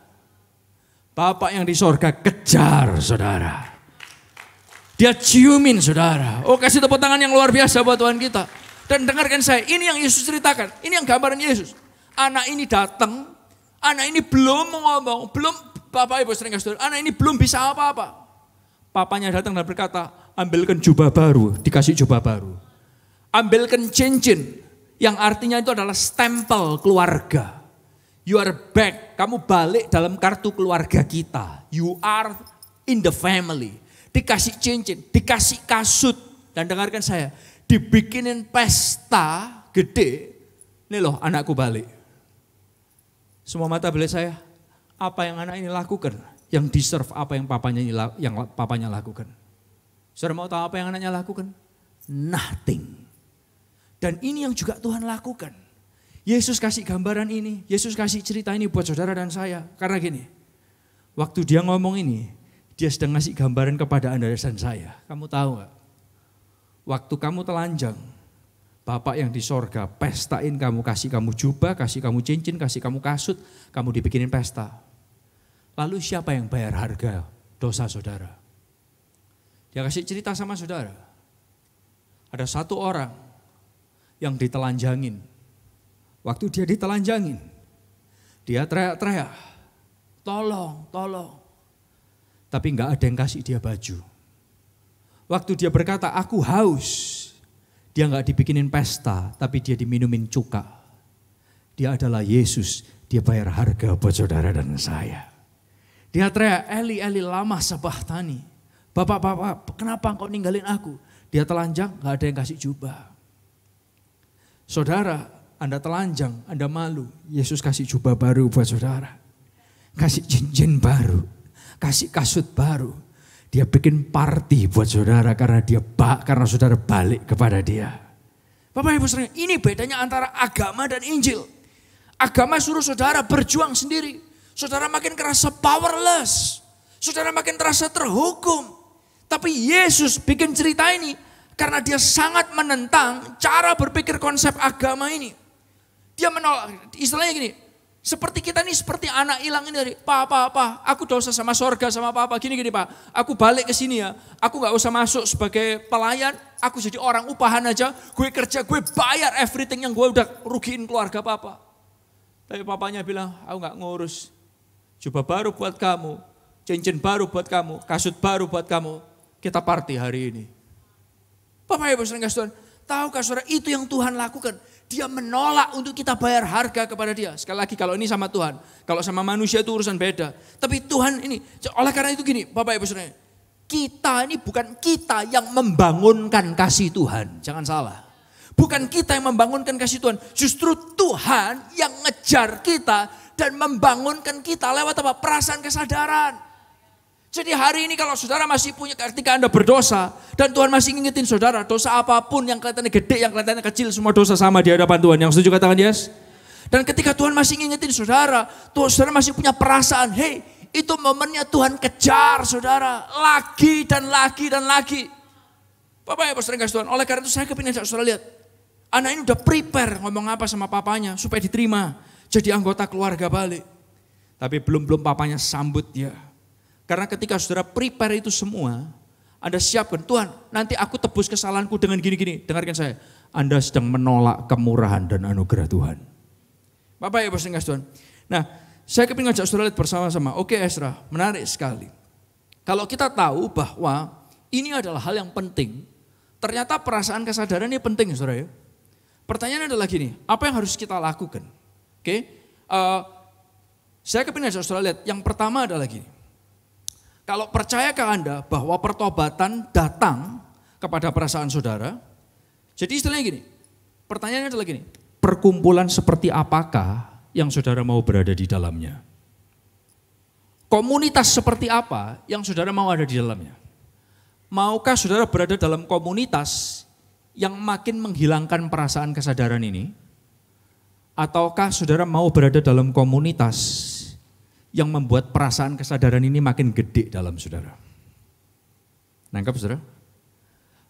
Bapak yang di sorga kejar saudara. Dia ciumin saudara. Oh, kasih tepuk tangan yang luar biasa buat Tuhan kita. Dan dengarkan saya, ini yang Yesus ceritakan. Ini yang gambaran Yesus. Anak ini datang, anak ini belum ngomong, Bapak Ibu sering kasih, anak ini belum bisa apa-apa. Papanya datang dan berkata, ambilkan jubah baru, dikasih jubah baru. Ambilkan cincin, yang artinya itu adalah stempel keluarga. You are back, kamu balik dalam kartu keluarga kita. You are in the family. Dikasih cincin, dikasih kasut. Dan dengarkan saya, dibikinin pesta gede. Ini loh anakku balik. Semua mata beli saya, apa yang anak ini lakukan? Yang deserve apa yang papanya lakukan. Saudara mau tahu apa yang anaknya lakukan? Nothing. Dan ini yang juga Tuhan lakukan. Yesus kasih gambaran ini, Yesus kasih cerita ini buat saudara dan saya. Karena gini, waktu dia ngomong ini, dia sedang ngasih gambaran kepada Anda dan saya. Kamu tahu gak? Waktu kamu telanjang, Bapak yang di sorga pestain kamu, kasih kamu jubah, kasih kamu cincin, kasih kamu kasut, kamu dibikinin pesta. Lalu siapa yang bayar harga dosa saudara? Dia kasih cerita sama saudara. Ada satu orang yang ditelanjangin. Waktu dia ditelanjangin, dia teriak-teriak, tolong, tolong. Tapi enggak ada yang kasih dia baju. Waktu dia berkata, aku haus, dia enggak dibikinin pesta, tapi dia diminumin cuka. Dia adalah Yesus, dia bayar harga buat saudara dan saya. Dia teriak, Eli, Eli, lama sabachthani. Bapak, kenapa engkau ninggalin aku? Dia telanjang, enggak ada yang kasih jubah. Saudara, Anda telanjang, Anda malu. Yesus kasih jubah baru buat saudara. Kasih cincin baru. Kasih kasut baru. Dia bikin party buat saudara karena saudara balik kepada dia. Bapak Ibu saudara, ini bedanya antara agama dan Injil. Agama suruh saudara berjuang sendiri. Saudara makin kerasa powerless. Saudara makin terasa terhukum. Tapi Yesus bikin cerita ini karena dia sangat menentang cara berpikir konsep agama ini. Dia menolak, istilahnya gini. Seperti kita nih, seperti anak hilang ini dari, Pak, aku dosa sama sorga sama Papa. Gini, Pak, aku balik ke sini ya. Aku gak usah masuk sebagai pelayan, aku jadi orang upahan aja. Gue kerja, gue bayar everything yang gue udah rugiin keluarga Papa. Tapi papanya bilang, aku gak ngurus. Jubah baru buat kamu, cincin baru buat kamu, kasut baru buat kamu. Kita party hari ini. Bapak Ibu saudara Tuhan, tahukah saudara itu yang Tuhan lakukan? Dia menolak untuk kita bayar harga kepada dia. Sekali lagi kalau ini sama Tuhan. Kalau sama manusia itu urusan beda. Tapi Tuhan ini, oleh karena itu gini Bapak Ibu saudara. Kita ini bukan kita yang membangunkan kasih Tuhan. Jangan salah. Bukan kita yang membangunkan kasih Tuhan. Justru Tuhan yang ngejar kita dan membangunkan kita lewat apa? Perasaan kesadaran. Jadi hari ini kalau saudara masih punya, ketika Anda berdosa dan Tuhan masih ngingetin saudara, dosa apapun yang kelihatannya gede, yang kelihatannya kecil, semua dosa sama di hadapan Tuhan. Yang setuju katakan yes? Dan ketika Tuhan masih ngingetin saudara, saudara masih punya perasaan, hey, itu momennya Tuhan kejar saudara, lagi dan lagi dan lagi. Bapak Ibu saudara kasih Tuhan, oleh karena itu saya kepingin saudara lihat, anak ini udah prepare ngomong apa sama papanya supaya diterima jadi anggota keluarga balik. Tapi belum papanya sambut dia. Karena ketika saudara prepare itu semua, Anda siapkan, Tuhan nanti aku tebus kesalahanku dengan gini-gini. Dengarkan saya, Anda sedang menolak kemurahan dan anugerah Tuhan. Bapak Ibu yang kasih Tuhan. Nah, saya kepingin ngajak saudara lihat bersama-sama. Oke Ezra, menarik sekali. Kalau kita tahu bahwa ini adalah hal yang penting, ternyata perasaan kesadaran ini penting saudara ya. Pertanyaannya adalah gini, apa yang harus kita lakukan? Oke, saya kepingin ngajak saudara lihat, yang pertama adalah gini. Kalau percaya ke Anda bahwa pertobatan datang kepada perasaan saudara, jadi istilahnya gini, pertanyaannya adalah gini, perkumpulan seperti apakah yang saudara mau berada di dalamnya? Komunitas seperti apa yang saudara mau ada di dalamnya? Maukah saudara berada dalam komunitas yang makin menghilangkan perasaan kesadaran ini? Ataukah saudara mau berada dalam komunitas yang membuat perasaan kesadaran ini makin gede dalam saudara? Nangkap saudara?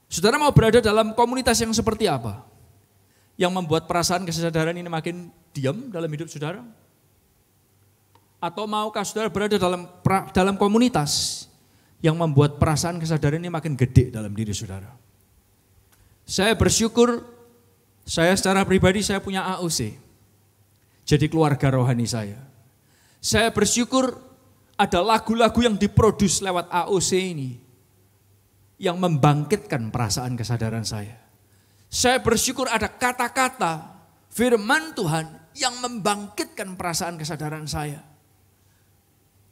Saudara mau berada dalam komunitas yang seperti apa? Yang membuat perasaan kesadaran ini makin diam dalam hidup saudara? Atau maukah saudara berada dalam komunitas yang membuat perasaan kesadaran ini makin gede dalam diri saudara? Saya bersyukur, saya secara pribadi saya punya AOC. Jadi keluarga rohani saya. Saya bersyukur ada lagu-lagu yang diproduksi lewat AOC ini yang membangkitkan perasaan kesadaran saya. Saya bersyukur ada kata-kata firman Tuhan yang membangkitkan perasaan kesadaran saya.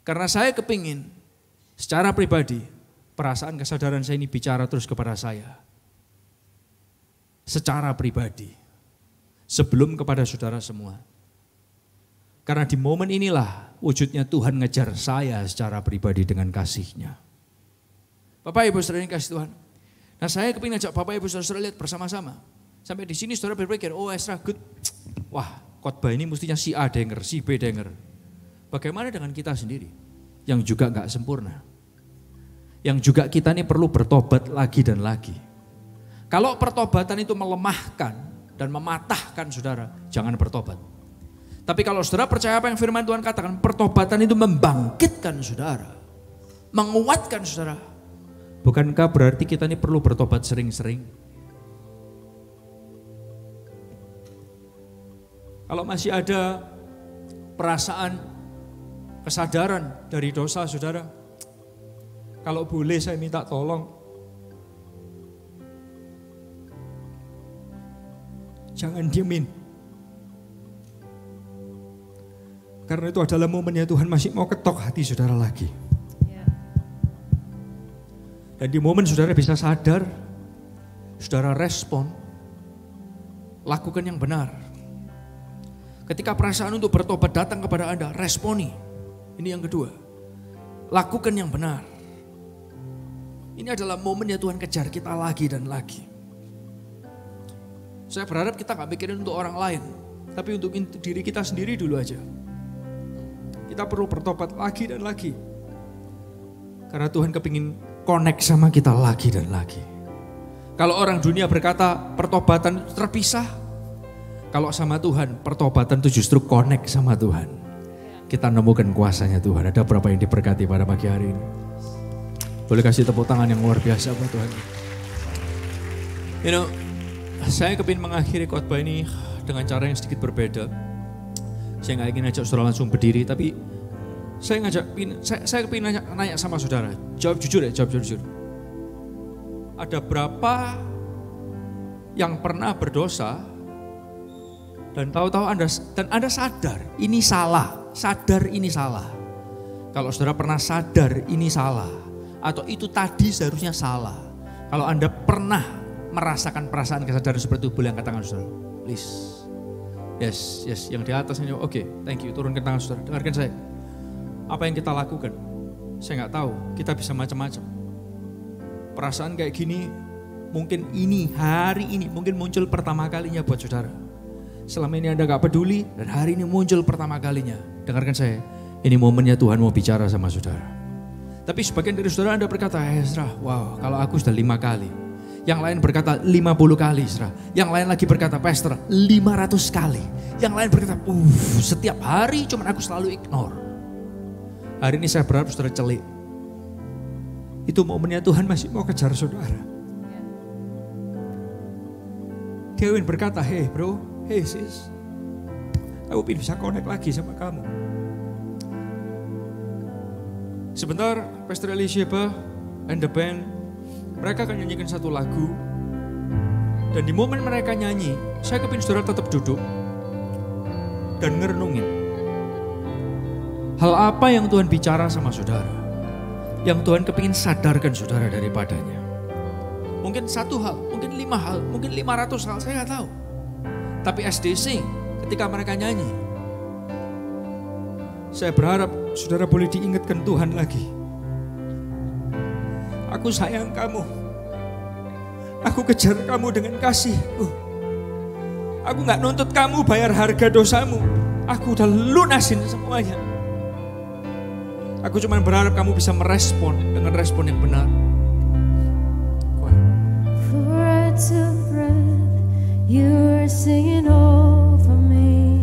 Karena saya kepingin secara pribadi perasaan kesadaran saya ini bicara terus kepada saya. Secara pribadi. Sebelum kepada saudara semua. Karena di momen inilah wujudnya Tuhan ngejar saya secara pribadi dengan kasih-Nya. Bapak Ibu saudara yang kasih Tuhan. Nah saya kepingin ajak Bapak Ibu saudara lihat bersama-sama. Sampai di sini saudara berpikir, oh Ezra good. Wah khotbah ini mestinya si A denger, si B denger. Bagaimana dengan kita sendiri? Yang juga gak sempurna. Yang juga kita ini perlu bertobat lagi dan lagi. Kalau pertobatan itu melemahkan dan mematahkan saudara, jangan bertobat. Tapi kalau saudara percaya apa yang firman Tuhan katakan, pertobatan itu membangkitkan saudara, menguatkan saudara. Bukankah berarti kita ini perlu bertobat sering-sering? Kalau masih ada perasaan kesadaran dari dosa saudara, kalau boleh saya minta tolong, jangan diemin. Karena itu adalah momennya Tuhan masih mau ketok hati saudara lagi. Dan di momen saudara bisa sadar, saudara respon, lakukan yang benar. Ketika perasaan untuk bertobat datang kepada Anda, responi. Ini yang kedua, lakukan yang benar. Ini adalah momennya Tuhan kejar kita lagi dan lagi. Saya berharap kita gak mikirin untuk orang lain, tapi untuk diri kita sendiri dulu aja. Kita perlu bertobat lagi dan lagi. Karena Tuhan kepingin connect sama kita lagi dan lagi. Kalau orang dunia berkata pertobatan itu terpisah, kalau sama Tuhan pertobatan itu justru connect sama Tuhan. Kita nemukan kuasanya Tuhan. Ada berapa yang diberkati pada pagi hari ini? Boleh kasih tepuk tangan yang luar biasa buat Tuhan. Saya kepingin mengakhiri khotbah ini dengan cara yang sedikit berbeda. Saya gak ingin ajak saudara langsung berdiri, tapi saya kepingin nanya sama saudara. Jawab jujur ya, jawab jujur. Ada berapa yang pernah berdosa dan tahu-tahu Anda sadar ini salah, Kalau saudara pernah sadar ini salah, atau itu tadi seharusnya salah. Kalau Anda pernah merasakan perasaan kesadaran seperti itu, boleh angkat tangan saudara, please. Yes, yang di atas ini, oke, thank you, turunkan tangan saudara, dengarkan saya. Apa yang kita lakukan? Saya nggak tahu, kita bisa macam-macam. Perasaan kayak gini, mungkin hari ini, mungkin muncul pertama kalinya buat saudara. Selama ini Anda gak peduli, dan hari ini muncul pertama kalinya. Dengarkan saya, ini momennya Tuhan mau bicara sama saudara. Tapi sebagian dari saudara Anda berkata, Ezra, wow, kalau aku sudah 5 kali. Yang lain berkata 50 kali, Ezra. Yang lain lagi berkata, Pastor, 500 kali. Yang lain berkata, setiap hari cuman aku selalu ignore. Hari ini saya berharap saudara celik. Itu momennya Tuhan masih mau kejar saudara. Dia ingin berkata, hey bro, hey sis, aku bisa connect lagi sama kamu. Sebentar, Pastor Elisheba and the band, mereka akan nyanyikan satu lagu. Dan di momen mereka nyanyi, saya kepingin saudara tetap duduk dan ngerenungin hal apa yang Tuhan bicara sama saudara, yang Tuhan kepingin sadarkan saudara daripadanya. Mungkin satu hal, mungkin 5 hal, mungkin 500 hal, saya gak tahu. Tapi SDC ketika mereka nyanyi, saya berharap saudara boleh diingatkan Tuhan lagi. Aku sayang kamu. Aku kejar kamu dengan kasih-Ku. Aku gak nuntut kamu bayar harga dosamu. Aku udah lunasin semuanya. Aku cuma berharap kamu bisa merespon dengan respon yang benar. For I took breath, you were singing over me.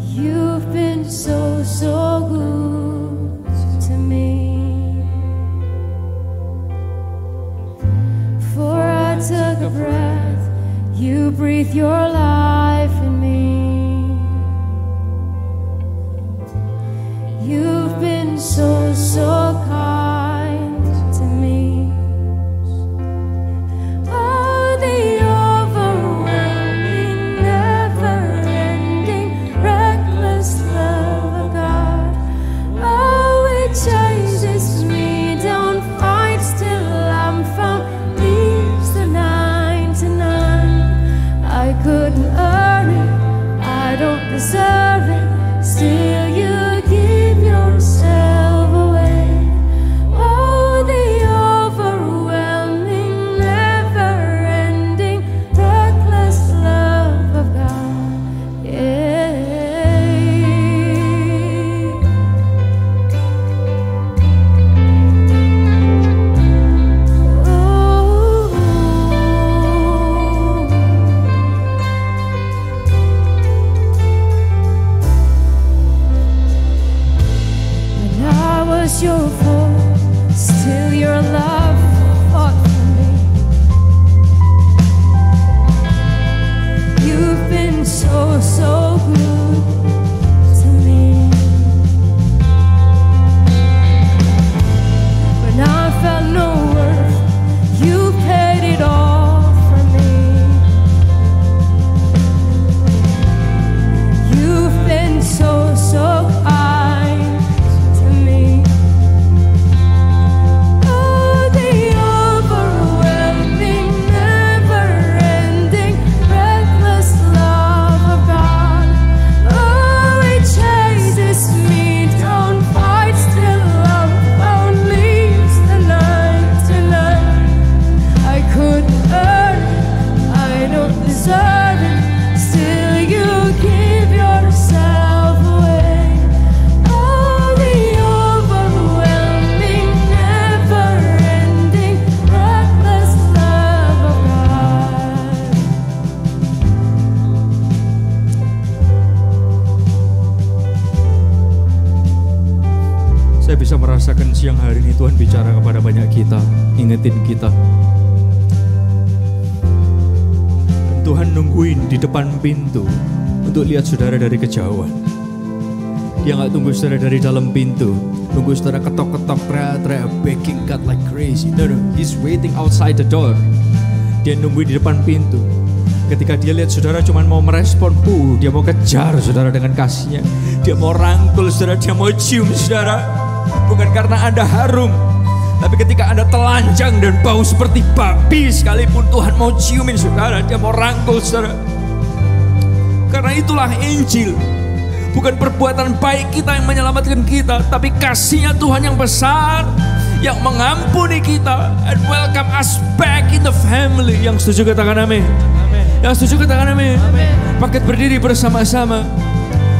You've been so good to me. For I took a breath, you breathed your life in me. You've been so kind to me. Oh, the overwhelming, never-ending, reckless love of God. Oh, it chases me down, fights till I'm found, leaves the 99. I couldn't earn it, I don't deserve it, still you give yourself away. Oh, the overwhelming, never-ending, reckless love of God. Yeah. Oh. When I was your foe, still your love fought for me. You've been so good to me. When I felt no worth, you paid it all for me. You've been so kind to me. Oh, the overwhelming, never-ending, reckless love of God. Oh, it chases me down, fights till love found, leaves the 99. I couldn't earn it, I don't deserve it, still you give yourself away. Oh, the overwhelming, never-ending, reckless love of God. Saya bisa merasakan siang hari ini Tuhan bicara kepada banyak kita, ingetin kita. Dan Tuhan nungguin di depan pintu untuk lihat saudara dari kejauhan. Dia gak tunggu saudara dari dalam pintu, tunggu saudara ketok-ketok, teriak-teriak, begging God like crazy. No, He's waiting outside the door. Dia nungguin di depan pintu. Ketika dia lihat saudara cuma mau merespon, dia mau kejar saudara dengan kasihnya. Dia mau rangkul saudara, dia mau cium saudara. Bukan karena Anda harum, tapi ketika Anda telanjang dan bau seperti babi sekalipun, Tuhan mau ciumin saudara, dia mau rangkul saudara. Karena itulah Injil. Bukan perbuatan baik kita yang menyelamatkan kita, tapi kasih-Nya Tuhan yang besar, yang mengampuni kita and welcome us back in the family. Yang setuju katakan amin. Yang setuju katakan amin. Paket berdiri bersama-sama.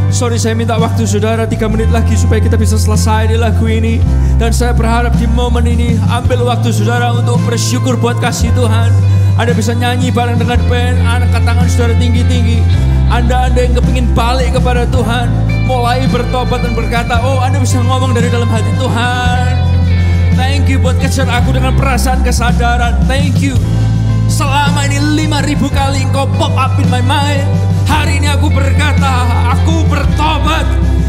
Sorry, saya minta waktu saudara 3 menit lagi supaya kita bisa selesai di lagu ini. Dan saya berharap di momen ini ambil waktu saudara untuk bersyukur buat kasih Tuhan. Anda bisa nyanyi bareng dengan band, angkat tangan saudara tinggi-tinggi. Anda yang kepingin balik kepada Tuhan, mulai bertobat dan berkata, oh Anda bisa ngomong dari dalam hati Tuhan. Thank you buat kejar aku dengan perasaan kesadaran. Thank you. Selama ini 5.000 kali Engkau pop up in my mind. Hari ini aku berkata, aku bertobat.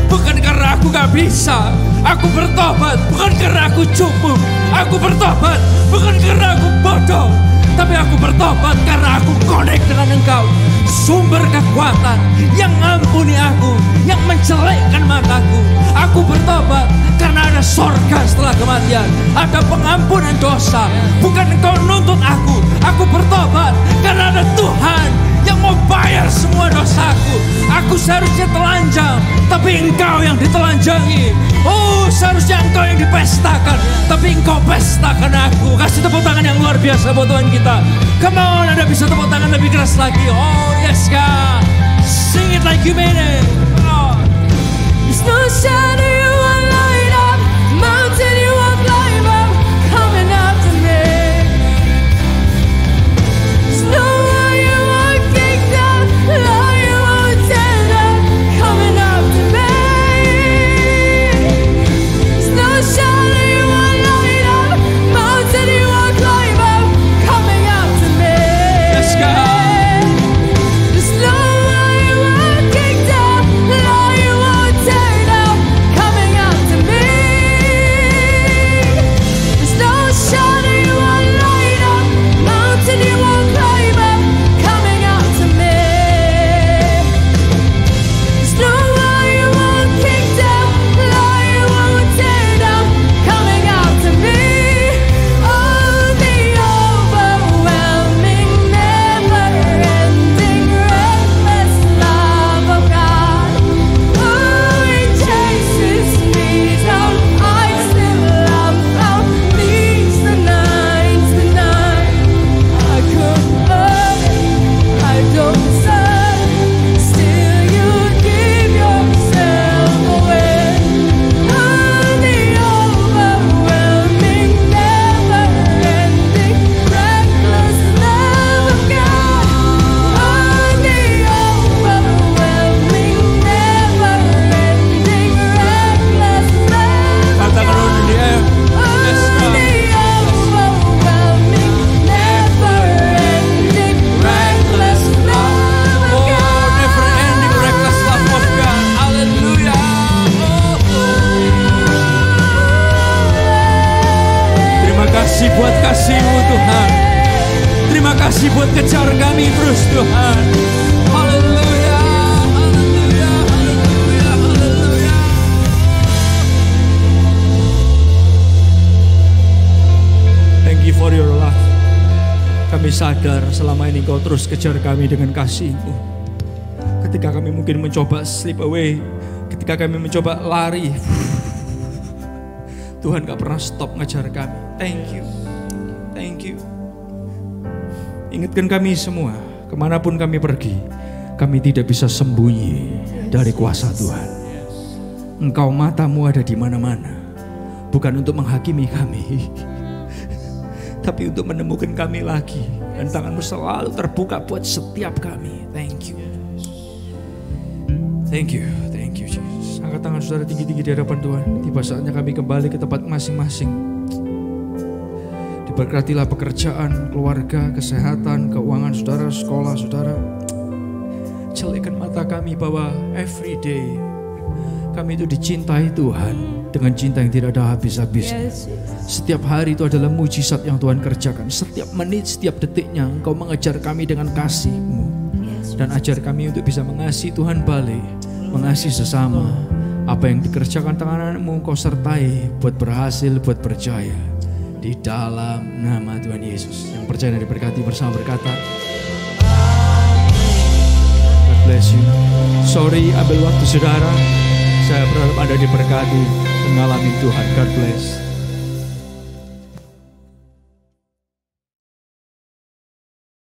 Bukan karena aku gak bisa. Aku bertobat bukan karena aku cukup. Aku bertobat bukan karena aku bodoh. Tapi aku bertobat karena aku connect dengan Engkau. Sumber kekuatan yang ngampuni aku, yang menjelekkan mataku. Aku bertobat karena ada sorga setelah kematian. Ada pengampunan dosa. Bukan Engkau nuntut aku. Aku bertobat karena ada Tuhan yang mau bayar semua dosaku. Aku seharusnya telanjang, tapi Engkau yang ditelanjangi. Oh, seharusnya Engkau yang dipestakan, tapi Engkau pestakan aku. Kasih tepuk tangan yang luar biasa buat Tuhan kita. Come on, Anda bisa tepuk tangan lebih keras lagi. Oh yes God, sing it like you mean it. Oh. There's no shadow you won't light up, mountain you won't climb up, coming after me. There's no wall you won't kick down, law you won't tear down, coming after me. There's no shadow you won't light up, mountain you won't climb up, coming after me. Yes God. Buat kasih-Mu Tuhan. Terima kasih buat kejar kami terus Tuhan. Haleluya, haleluya, haleluya, haleluya. Thank you for your love. Kami sadar selama ini Kau terus kejar kami dengan kasih-Mu. Ketika kami mungkin mencoba slip away, ketika kami mencoba lari, Tuhan gak pernah stop ngejar kami. Thank you. Thank you. Ingatkan kami semua, kemanapun kami pergi, kami tidak bisa sembunyi dari kuasa Tuhan. Engkau matamu ada di mana-mana, bukan untuk menghakimi kami, tapi untuk menemukan kami lagi. Dan tanganmu selalu terbuka buat setiap kami. Thank you. Thank you. Thank you Jesus. Angkat tangan saudara tinggi-tinggi di hadapan Tuhan. Tiba saatnya kami kembali ke tempat masing-masing. Berkatilah pekerjaan, keluarga, kesehatan, keuangan saudara, sekolah saudara. Jelikan mata kami bahwa every day kami itu dicintai Tuhan dengan cinta yang tidak ada habis-habisnya. Setiap hari itu adalah mujizat yang Tuhan kerjakan. Setiap menit, setiap detiknya Engkau mengejar kami dengan kasih-Mu. Dan ajar kami untuk bisa mengasihi Tuhan balik, mengasihi sesama. Apa yang dikerjakan tangan-Mu Engkau sertai buat berhasil, buat berjaya. Di dalam nama Tuhan Yesus. Yang percaya dan diberkati bersama berkata, God bless you. Sorry ambil waktu saudara. Saya berharap Anda diberkati, mengalami Tuhan. God bless.